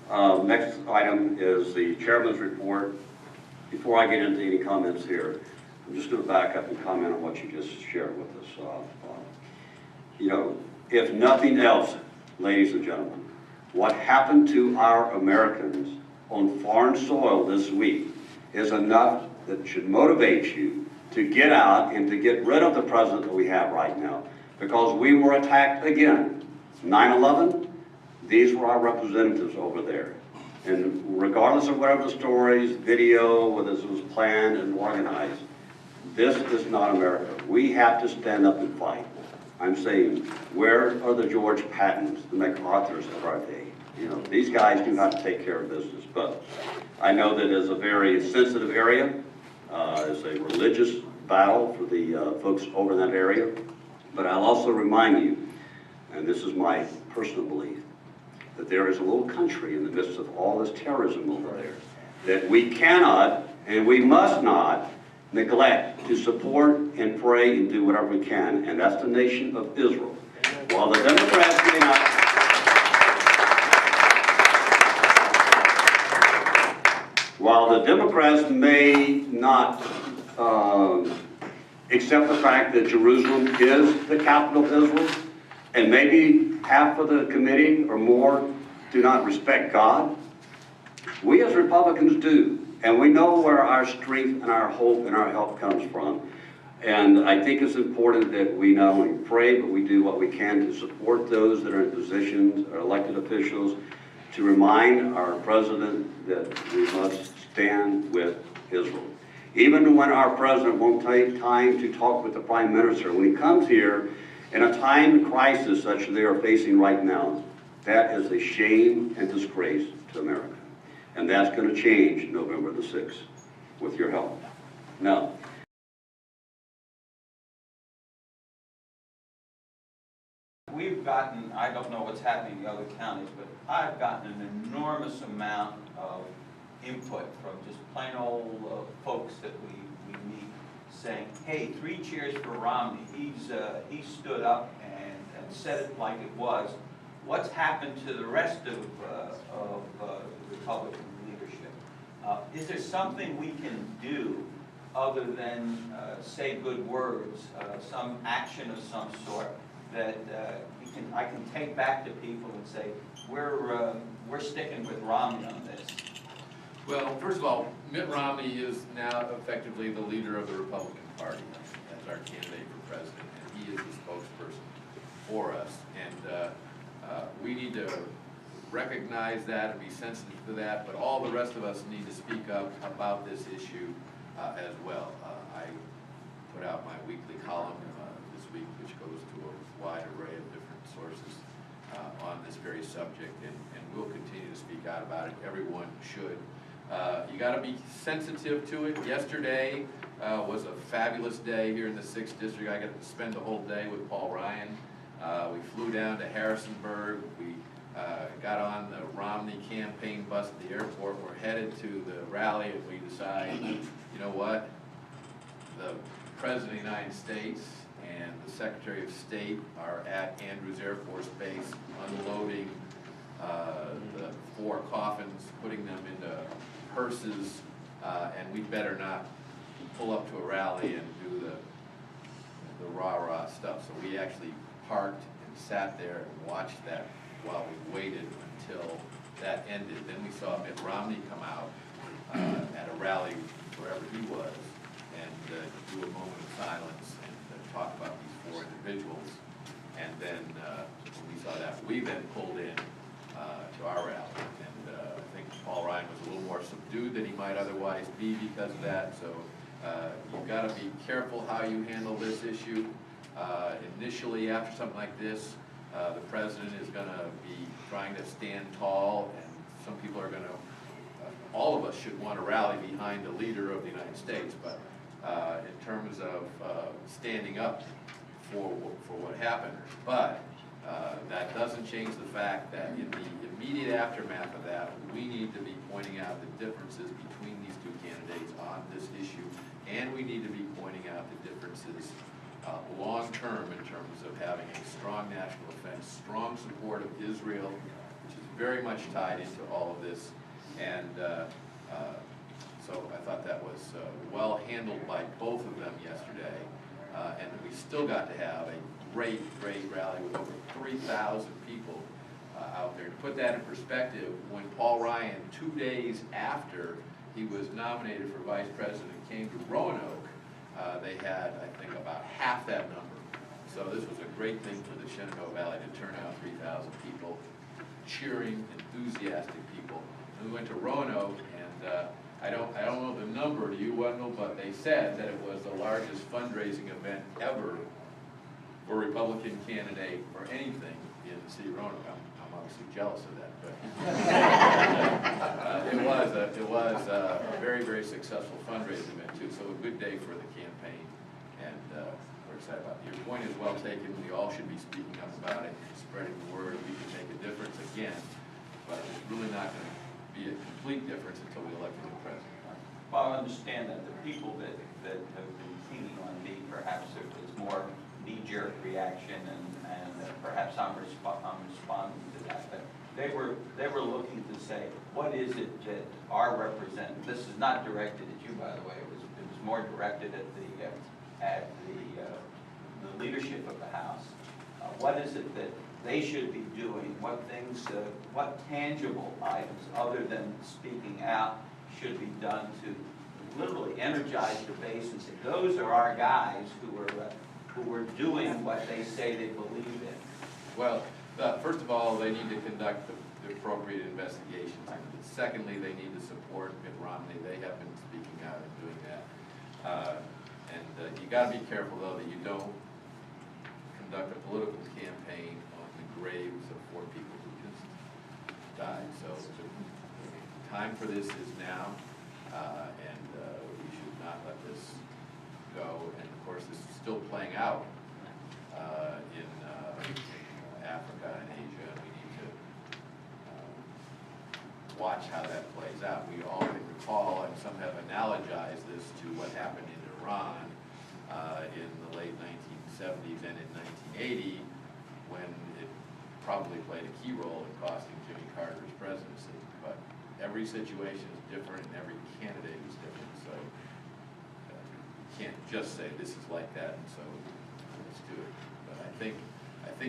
Next item is the chairman's report. Before I get into any comments here, I'm just going to back up and comment on what you just shared with us. You know, if nothing else, ladies and gentlemen, what happened to our Americans on foreign soil this week is enough that should motivate you to get out and to get rid of the president that we have right now, because we were attacked again. 9/11, these were our representatives over there. And regardless of whatever the stories, video, whether this was planned and organized, this is not America. We have to stand up and fight. I'm saying, where are the George Pattons, the MacArthurs of our day? You know, these guys do not take care of business. But I know that it's a very sensitive area. It's a religious battle for the folks over in that area. But I'll also remind you, and this is my personal belief, that there is a little country in the midst of all this terrorism over there that we cannot and we must not neglect to support and pray and do whatever we can, and that's the nation of Israel. While the Democrats may not, accept the fact that Jerusalem is the capital of Israel, and maybe half of the committee or more do not respect God, we as Republicans do. And we know where our strength and our hope and our help comes from. And I think it's important that we not only pray, but we do what we can to support those that are in positions, our elected officials, to remind our president that we must stand with Israel. Even when our president won't take time to talk with the prime minister, when he comes here in a time of crisis such as they are facing right now, that is a shame and disgrace to America. And that's going to change November the 6th with your help. Now, we've gotten, I don't know what's happening in the other counties, but I've gotten an enormous amount of input from just plain old folks that we meet saying, hey, 3 cheers for Romney. He stood up and said it like it was. What's happened to the rest of Republican leadership? Is there something we can do other than say good words, some action of some sort that I can take back to people and say, we're sticking with Romney on this? Well, first of all, Mitt Romney is now effectively the leader of the Republican Party as our candidate for president, and he is the spokesperson for us. And we need to recognize that and be sensitive to that, but all the rest of us need to speak up about this issue as well. I put out my weekly column this week, which goes to a wide array of different sources on this very subject, and we'll continue to speak out about it. Everyone should. You got to be sensitive to it. Yesterday was a fabulous day here in the 6th District. I got to spend the whole day with Paul Ryan. We flew down to Harrisonburg. We got on the Romney campaign bus at the airport. We're headed to the rally, and we decide, you know what? The President of the United States and the Secretary of State are at Andrews Air Force Base unloading the 4 coffins, putting them into hearses, and we better not pull up to a rally and do the rah-rah stuff. So we actually parked and sat there and watched that while we waited until that ended. Then we saw Mitt Romney come out at a rally wherever he was and do a moment of silence and talk about these 4 individuals. And then when we saw that, we then pulled in to our rally. And I think Paul Ryan was a little more subdued than he might otherwise be because of that. So you've got to be careful how you handle this issue. Initially, after something like this, the president is going to be trying to stand tall, and some people are going to, all of us should want to rally behind the leader of the United States, but in terms of standing up for what happened. But that doesn't change the fact that in the immediate aftermath of that, we need to be pointing out the differences between these 2 candidates on this issue, and we need to be pointing out the differences long-term in terms of having a strong national defense, strong support of Israel, which is very much tied into all of this, and so I thought that was well handled by both of them yesterday, and we still got to have a great rally with over 3,000 people out there. To put that in perspective, when Paul Ryan, 2 days after he was nominated for vice president, came to Roanoke, they had, I think, about half that number. So this was a great thing for the Shenandoah Valley to turn out 3,000 people, cheering, enthusiastic people. And we went to Roanoke, and I don't know the number to you, Wendell, but they said that it was the largest fundraising event ever for a Republican candidate for anything in the city of Roanoke. I'm obviously jealous of that, but it was a very successful fundraising event too. So a good day for the campaign, and we're excited about it. Your point is well taken. We all should be speaking up about it, spreading the word. We can make a difference again, but it's really not going to be a complete difference until we elect a new president. Well, I understand that the people that have been keening on me, perhaps there's more knee-jerk reaction, and perhaps I'm responding to that. But they were looking to say, what is it that our representative? This is not directed at you, by the way. It was more directed at the leadership of the House. What is it that they should be doing? What things, what tangible items, other than speaking out, should be done to literally energize the base and say, those are our guys who are doing what they say they believe in? Well, first of all, they need to conduct the appropriate investigations. Secondly, they need to support Mitt Romney. They have been speaking out and doing that. You got to be careful, though, that you don't conduct a political campaign on the graves of 4 people who just died. So the time for this is now, and we should not let this go. And of course, this is still playing out in Africa and Asia, and we need to watch how that plays out. We all can recall, and some have analogized this to what happened in Iran in the late 1970s and in 1980, when it probably played a key role in costing Jimmy Carter's presidency. But every situation is different, and every candidate is different, so you can't just say this is like that, and so let's do it. But I think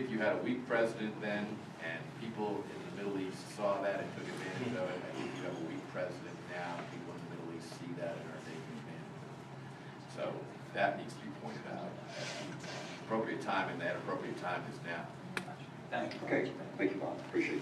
you had a weak president then, and people in the Middle East saw that and took advantage of it. I think you have a weak president now, and people in the Middle East see that and are taking advantage of it. So that needs to be pointed out at the appropriate time, and that appropriate time is now. Thank you. Okay, thank you, Bob. Appreciate it.